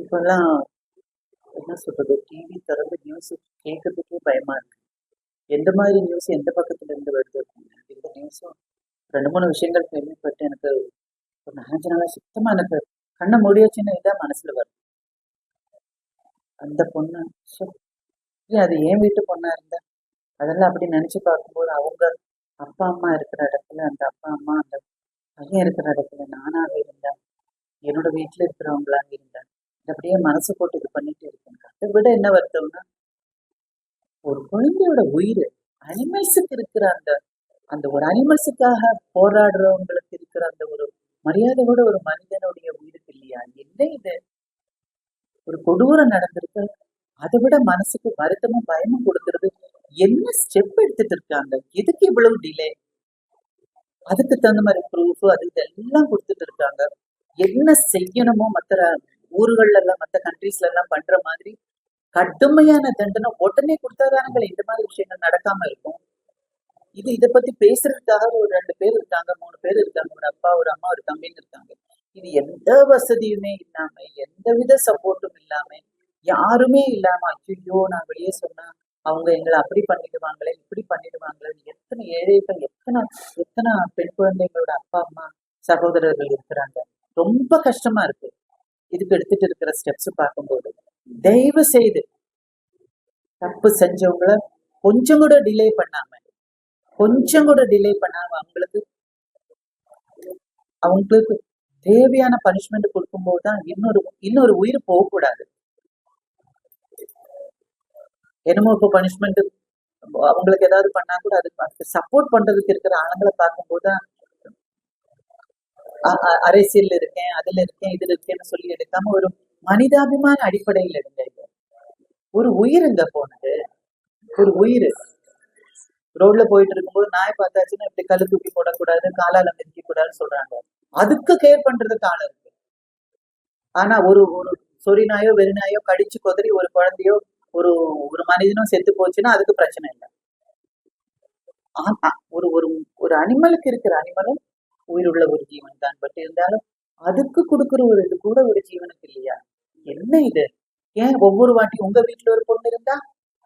இப்போல்லாம் என்ன சொல்றது, டிவி திறந்து நியூஸ் கேட்கறதுக்கே பயமா இருக்கு. எந்த மாதிரி நியூஸ் எந்த பக்கத்துல இருந்து வருது அப்படின்னு. இந்த நியூஸும் 2, 3 விஷயங்கள் கேள்விப்பட்டு எனக்கு ஒரு 4 நாளா சுத்தமா எனக்கு கண்ணை மூடியாச்சுன்னா இதான் மனசுல வருது. அந்த பொண்ணு ச்சே, ஏன் அது என் வீட்டு பொண்ணா இருந்தா அதெல்லாம் அப்படி நினைச்சு பார்க்கும்போது அவங்க அப்பா அம்மா இருக்கிற இடத்துல அந்த அப்பா அம்மா அந்த பையன் இருக்கிற இடத்துல நானாக இருந்தா என்னோட வீட்டுல இருக்கிறவங்களாக இருந்தா இது அப்படியே மனசு போட்டு இது பண்ணிட்டு இருக்கேன். அதை விட என்ன வருத்தம்னா ஒரு குழந்தையோட உயிர், அனிமல்ஸுக்கு இருக்கிற அந்த அந்த ஒரு அனிமல்ஸுக்காக போராடுறவங்களுக்கு இருக்கிற அந்த ஒரு மரியாதை கூட ஒரு மனிதனுடைய உயிருக்கு இல்லையா? என்ன இது ஒரு கொடூரம் நடந்திருக்கு. அதை விட மனசுக்கு வருத்தமும் பயமும் கொடுக்கறது. என்ன ஸ்டெப் எடுத்துட்டு இருக்காங்க? எதுக்கு இவ்வளவு டிலே? அதுக்கு தகுந்த மாதிரி ப்ரூஃப் அது இதெல்லாம் கொடுத்துட்டு இருக்காங்க. என்ன செய்யணுமோ மற்ற ஊர்கள்ல எல்லாம் மற்ற கண்ட்ரீஸ்ல எல்லாம் பண்ற மாதிரி கடுமையான தண்டனை உடனே கொடுத்தாதானங்கள் இந்த மாதிரி விஷயங்கள் நடக்காம இருக்கும். இதை பத்தி பேசுறதுக்காக ஒரு 2 பேர் இருக்காங்க, 3 பேர் இருக்காங்க, ஒரு அப்பா ஒரு அம்மா ஒரு தம்பின்னு இருக்காங்க. இது எந்த வசதியுமே இல்லாம எந்தவித சப்போர்ட்டும் இல்லாம யாருமே இல்லாம ஐயோ நான் வெளியே சொன்னா அவங்க எங்களை அப்படி பண்ணிடுவாங்களே இப்படி பண்ணிடுவாங்களே, எத்தனை ஏழைகள் எத்தனை எத்தனை பெண் குழந்தைங்களோட அப்பா அம்மா சகோதரர்கள் இருக்கிறாங்க. ரொம்ப கஷ்டமா இருக்கு இதுக்கு எடுத்துட்டு இருக்கிற ஸ்டெப்ஸ் பார்க்கும்போது. தயவு செய்து தப்பு செஞ்சவங்கள கொஞ்சம் கூட டிலே பண்ணாம அவங்களுக்கு தேவையான பனிஷ்மெண்ட் கொடுக்கும்போது தான் இன்னொரு உயிர் போகக்கூடாது. என்னமோ இப்போ பனிஷ்மெண்ட் அவங்களுக்கு ஏதாவது பண்ணா கூட அதுக்கு சப்போர்ட் பண்றதுக்கு இருக்கிற ஆளுங்களை பார்க்கும்போதுதான் அரசியல் இருக்கேன் அதுல இருக்கேன் இதுல இருக்கேன்னு சொல்லி எடுக்காம ஒரு மனிதாபிமான அடிப்படையில் எடுங்க. ஒரு உயிருங்க போனது, ஒரு உயிர் ரோட்ல போயிட்டு இருக்கும்போது நாய் பார்த்தாச்சுன்னா இப்படி கல்லு தூக்கி போடக்கூடாது காலால மிதிக்க கூடாதுன்னு சொல்றாங்க. அதுக்கு கேர் பண்றதுக்கு ஆள் இருக்கு. ஆனா ஒரு ஒரு சொறி நாயோ வெறி நாயோ கடிச்சு கொதறி ஒரு குழந்தையோ ஒரு ஒரு மனிதனும் செத்து போச்சுன்னா அதுக்கு பிரச்சனை இல்லை. ஆனா ஒரு ஒரு ஒரு அனிமலுக்கு இருக்கிற அனிமலும் உயிருள்ள ஒரு ஜீவன் தான். பட் இருந்தாலும் அதுக்கு கொடுக்குற ஒரு இது கூட ஒரு ஜீவனுக்கு இல்லையா? என்ன இது? ஏன் ஒவ்வொரு வாட்டி உங்க வீட்டுல ஒரு பொண்ணு இருந்தா,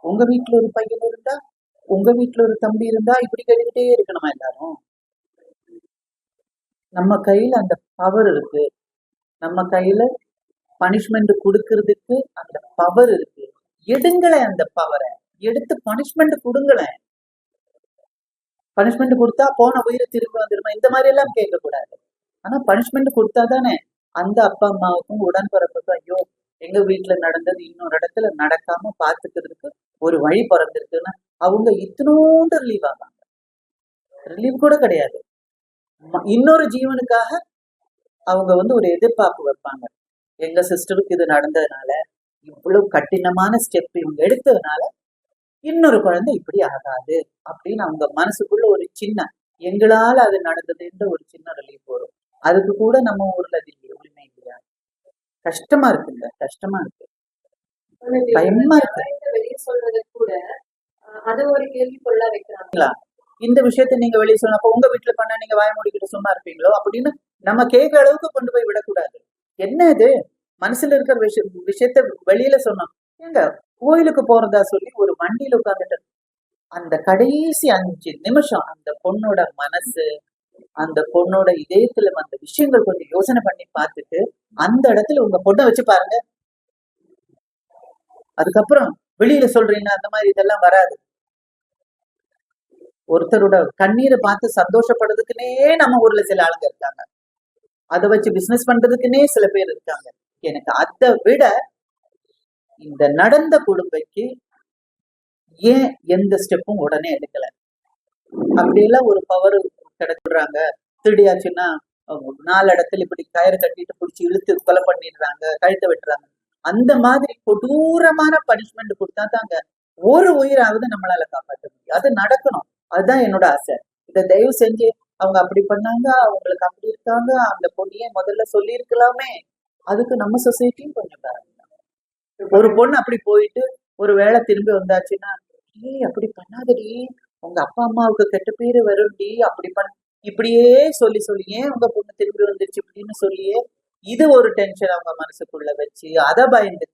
உங்க வீட்டுல ஒரு பையன் இருந்தா, உங்க வீட்டுல ஒரு தம்பி இருந்தா இப்படி கேட்டுக்கிட்டே இருக்கணுமா எல்லாரும்? நம்ம கையில அந்த பவர் இருக்கு, நம்ம கையில பனிஷ்மெண்ட் கொடுக்கறதுக்கு அந்த பவர் இருக்கு. எடுங்களேன், அந்த பவரை எடுத்து பனிஷ்மெண்ட் கொடுங்களேன். பனிஷ்மெண்ட் கொடுத்தா போன உயிரை திரும்ப வந்துருமா இந்த மாதிரி எல்லாம் கேட்க கூடாது. ஆனா பனிஷ்மெண்ட் கொடுத்தாதானே அந்த அப்பா அம்மாவுக்கும் உடன்பிறப்புக்கும் ஐயோ எங்க வீட்டுல நடந்தது இன்னொரு இடத்துல நடக்காம பாத்துக்கிறதுக்கு ஒரு வழி பிறந்திருக்குன்னா அவங்க இத்தனோண்டு ரிலீவ் ஆவாங்க. ரிலீவ் கூட கிடையாது, இன்னொரு ஜீவனுக்காக அவங்க ஒரு எதிர்பார்ப்பு வைப்பாங்க. எங்க சிஸ்டருக்கு இது நடந்ததுனால இவ்வளவு கடினமான ஸ்டெப் இவங்க எடுத்ததுனால இன்னொரு குழந்தை இப்படி ஆகாது அப்படின்னு அவங்க மனசுக்குள்ள ஒரு சின்ன எங்களால அது நடந்ததுன்ற ஒரு சின்ன ரிலீஃப் வரும். அதுக்கு கூட நம்ம ஊர்ல உரிமை இல்லையா? கஷ்டமா இருக்குங்க, கஷ்டமா இருக்கு, பயமா இருக்கு. வெளியே சொல்றது கூட அது ஒரு கேள்விக்குள்ள வைக்கிறாங்களா? இந்த விஷயத்த நீங்க வெளியே சொன்னப்ப உங்க வீட்டுல பண்ண நீங்க வாய மூடிக்கிட்டு சும்மா இருப்பீங்களோ அப்படின்னு நம்ம கேட்கிற அளவுக்கு கொண்டு போய் விடக்கூடாது. என்ன இது மனசுல இருக்கிற விஷயத்த வெளியில சொன்னோம். ஏங்க கோயிலுக்கு போறதா சொல்லி ஒரு வண்டியில உட்காந்துட்டு அந்த கடைசி 5 நிமிஷம் அந்த பொண்ணோட மனசு அந்த பொண்ணோட இதயத்துல வந்த விஷயங்கள் கொஞ்சம் யோசனை பண்ணி பார்த்துட்டு அந்த இடத்துல உங்க பொண்ணை வச்சு பாருங்க. அதுக்கப்புறம் வெளியில சொல்றீங்க அந்த மாதிரி இதெல்லாம் வராது. ஒருத்தரோட கண்ணீரை பார்த்து சந்தோஷப்படுறதுக்குன்னே நம்ம ஊர்ல சில ஆளுங்க இருக்காங்க, அதை வச்சு பிசினஸ் பண்றதுக்குன்னே சில பேர் இருக்காங்க. எனக்கு அதை விட இந்த நடந்த குடும்பைக்கு ஏன் எந்த ஸ்டெப்பும் உடனே எடுக்கல? அப்படியெல்லாம் ஒரு பவர் கிடைக்கிறாங்க. திருடியாச்சுன்னா 4 இடத்துல இப்படி கயிறு கட்டிட்டு பிடிச்சி இழுத்து கொலை பண்ணிடுறாங்க, கழுத்தை வெட்டுறாங்க. அந்த மாதிரி கொடூரமான பனிஷ்மெண்ட் கொடுத்தா தாங்க ஒரு உயிராவது நம்மளால காப்பாற்ற முடியும். அது நடக்கணும், அதுதான் என்னோட ஆசை. இதை தயவு செஞ்சு அவங்க அப்படி பண்ணாங்க அவங்களுக்கு அப்படி இருக்காங்க அந்த பொண்ணையே முதல்ல சொல்லி இருக்கலாமே. அதுக்கு நம்ம சொசைட்டியும் கொஞ்சம் பாருங்க. ஒரு பொண்ணு அப்படி போயிட்டு ஒரு வேளை திரும்பி வந்தாச்சுன்னா அப்படி பண்ணாதடி உங்க அப்பா அம்மாவுக்கு கெட்ட பேரு வரும்டி அப்படி இப்படியே சொல்லி ஏன் உங்க பொண்ணு திரும்பி வந்துருச்சு இப்படின்னு சொல்லியே இது ஒரு டென்ஷன் அவங்க மனசுக்குள்ள வச்சு அதை பயந்துட்டு